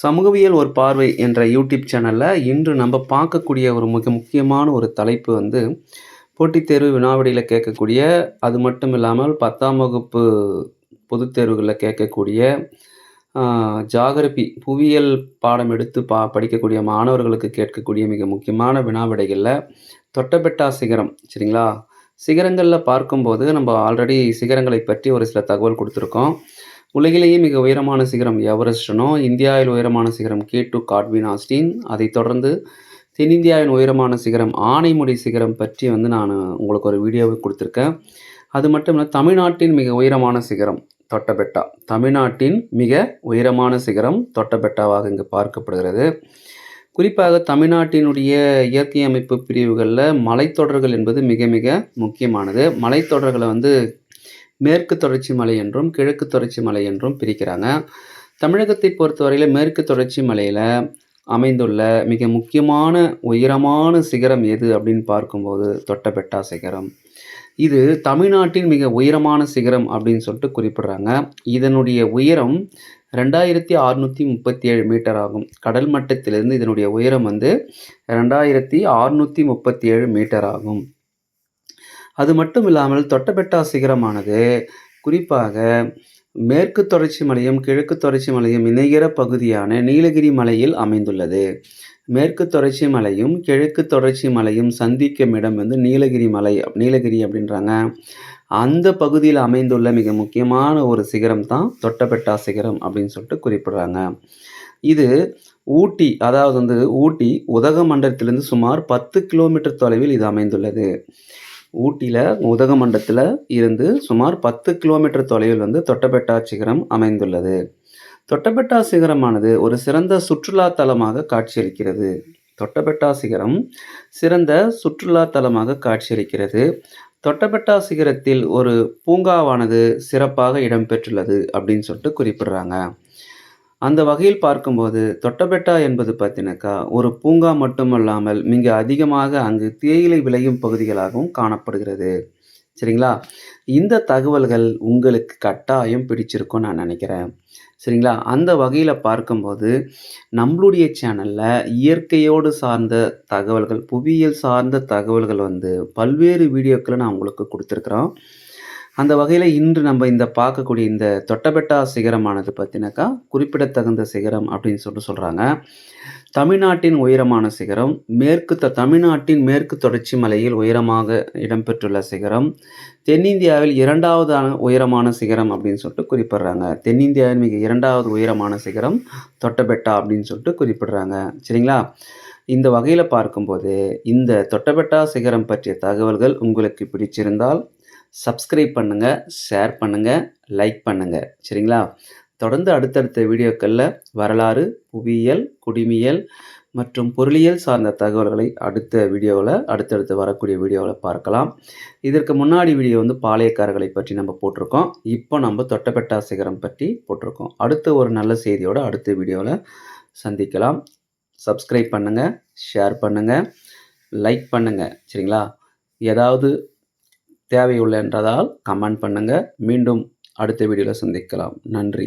சமூகவியல் ஒரு பார்வை என்ற யூடியூப் சேனல்ல இன்று நம்ம பார்க்கக்கூடிய ஒரு மிக முக்கியமான ஒரு தலைப்பு வந்து போட்டித் தேர்வு வினாவடியில கேட்கக்கூடிய, அது மட்டும் இல்லாமல் 10ஆம் வகுப்பு பொதுத் தேர்வுகள்ல கேட்கக்கூடிய ஜியோகிராஃபி புவியியல் பாடம் எடுத்து படிக்கக்கூடிய மாணவர்களுக்கு கேட்கக்கூடிய மிக முக்கியமான வினாவிடைகள்ல தொட்டபெட்டா சிகரம் சரிங்களா? சிகரங்கள்ல பார்க்கும்போது நம்ம ஆல்ரெடி சிகரங்களை பற்றி ஒரு சில தகவல் குடுத்துருக்கோம். உலகிலேயே மிக உயரமான சிகரம் எவரெஸ்ட்னும், இந்தியாவில் உயரமான சிகரம் K2 காட்வின் ஆஸ்டின். அதைத் தொடர்ந்து தென்னிந்தியாவின் உயரமான சிகரம் ஆனைமுடி சிகரம் பற்றி வந்து நான் உங்களுக்கு ஒரு வீடியோவை கொடுத்துருக்கேன். அது மட்டும் இல்ல, தமிழ்நாட்டின் மிக உயரமான சிகரம் தொட்டபெட்டா. தமிழ்நாட்டின் மிக உயரமான சிகரம் தொட்டபெட்டாவாக இங்கு பார்க்கப்படுகிறது. குறிப்பாக தமிழ்நாட்டினுடைய இயற்கை அமைப்பு பிரிவுகள்ல மலைத்தொடர்கள் என்பது மிக மிக முக்கியமானது. மலைத்தொடர்களை வந்து மேற்கு தொடர்ச்சி மலை என்றும், கிழக்கு தொடர்ச்சி மலை என்றும் பிரிக்கிறாங்க. தமிழகத்தை பொறுத்தவரையில மேற்கு தொடர்ச்சி மலையில அமைந்துள்ள மிக முக்கியமான உயரமான சிகரம் எது அப்படின்னு பார்க்கும்போது தொட்டபெட்டா சிகரம். இது தமிழ்நாட்டின் மிக உயரமான சிகரம் அப்படின்னு சொல்லிட்டு குறிப்பிடுறாங்க. இதனுடைய உயரம் 2637 மீட்டர் ஆகும். கடல் மட்டத்திலிருந்து இதனுடைய உயரம் வந்து 2637 மீட்டர் ஆகும். அது மட்டும் இல்லாமல் தொட்டபெட்டா சிகரமானது குறிப்பாக மேற்கு தொடர்ச்சி மலையும் கிழக்கு தொடர்ச்சி மலையும் இணைகிற பகுதியான நீலகிரி மலையில் அமைந்துள்ளது. மேற்கு தொடர்ச்சி மலையும் கிழக்கு தொடர்ச்சி மலையும் சந்திக்கும் இடம் வந்து நீலகிரி மலை. நீலகிரி அப்படின்றாங்க. அந்த பகுதியில் அமைந்துள்ள மிக முக்கியமான ஒரு சிகரம் தான் தொட்டபெட்டா சிகரம் அப்படின்னு சொல்லிட்டு குறிப்பிடுறாங்க. இது ஊட்டி, அதாவது வந்து ஊட்டி உதகமண்டலத்திலிருந்து சுமார் 10 கிலோமீட்டர் தொலைவில் இது அமைந்துள்ளது. ஊட்டியில உதகமண்டலத்தில் இருந்து சுமார் 10 கிலோமீட்டர் தொலைவில் வந்து தொட்டபெட்டா சிகரம் அமைந்துள்ளது. தொட்டபெட்டா சிகரமானது ஒரு சிறந்த சுற்றுலா தலமாக காட்சியளிக்கிறது. தொட்டபெட்டா சிகரம் சிறந்த சுற்றுலா தலமாக காட்சியளிக்கிறது. தொட்டபெட்டா சிகரத்தில் ஒரு பூங்காவானது சிறப்பாக இடம்பெற்றுள்ளது அப்படின்னு சொல்லிட்டு குறிப்பிடுறாங்க. அந்த வகையில் பார்க்கும்போது தொட்டபெட்டா என்பது பார்த்தீங்கன்னாக்கா ஒரு பூங்கா மட்டுமல்லாமல் மிக அதிகமாக அங்கு தேயிலை விளையும் பகுதிகளாகவும் காணப்படுகிறது. சரிங்களா? இந்த தகவல்கள் உங்களுக்கு கட்டாயம் பிடிச்சிருக்கும்னு நான் நினைக்கிறேன். சரிங்களா? அந்த வகையில பார்க்கும்போது நம்மளுடைய சேனல்ல இயற்கையோடு சார்ந்த தகவல்கள், புவியியல் சார்ந்த தகவல்கள் வந்து பல்வேறு வீடியோக்கள நான் உங்களுக்கு குடுத்துருக்குறோம். அந்த வகையில இன்று நம்ம இந்த பார்க்கக்கூடிய இந்த தொட்டபெட்டா சிகரமானது பார்த்தீங்கன்னாக்கா, குறிப்பிடத்தகுந்த சிகரம் அப்படின்னு சொல்றாங்க. தமிழ்நாட்டின் உயரமான சிகரம், தமிழ்நாட்டின் மேற்கு தொடர்ச்சி மலையில் உயரமாக இடம்பெற்றுள்ள சிகரம், தென்னிந்தியாவில் 2வது உயரமான சிகரம் அப்படின்னு சொல்லிட்டு குறிப்பிடுறாங்க. தென்னிந்தியாவின் மிக 2வது உயரமான சிகரம் தொட்டபெட்டா அப்படின்னு சொல்லிட்டு குறிப்பிடுறாங்க. சரிங்களா? இந்த வகையில பார்க்கும்போது இந்த தொட்டபெட்டா சிகரம் பற்றிய தகவல்கள் உங்களுக்கு பிடிச்சிருந்தால் சப்ஸ்கிரைப் பண்ணுங்க, ஷேர் பண்ணுங்க, லைக் பண்ணுங்க. சரிங்களா? தொடர்ந்து அடுத்தடுத்த வீடியோக்கள்ல வரலாறு, புவியியல், குடிமியல் மற்றும் பொருளியல் சார்ந்த தகவல்களை அடுத்தடுத்து வரக்கூடிய வீடியோவில் பார்க்கலாம். இதற்கு முன்னாடி வீடியோ வந்து பாளையக்காரர்களை பற்றி நம்ம போட்டிருக்கோம். இப்போ நம்ம தொட்டபெட்டா சிகரம் பற்றி போட்டிருக்கோம். அடுத்த ஒரு நல்ல செய்தியோட அடுத்த வீடியோவில் சந்திக்கலாம். சப்ஸ்கிரைப் பண்ணுங்க, ஷேர் பண்ணுங்க, லைக் பண்ணுங்க. சரிங்களா? ஏதாவது தேவையுள்ள என்றதால் கமெண்ட் பண்ணுங்க. மீண்டும் அடுத்த வீடியோவில் சந்திக்கலாம். நன்றி.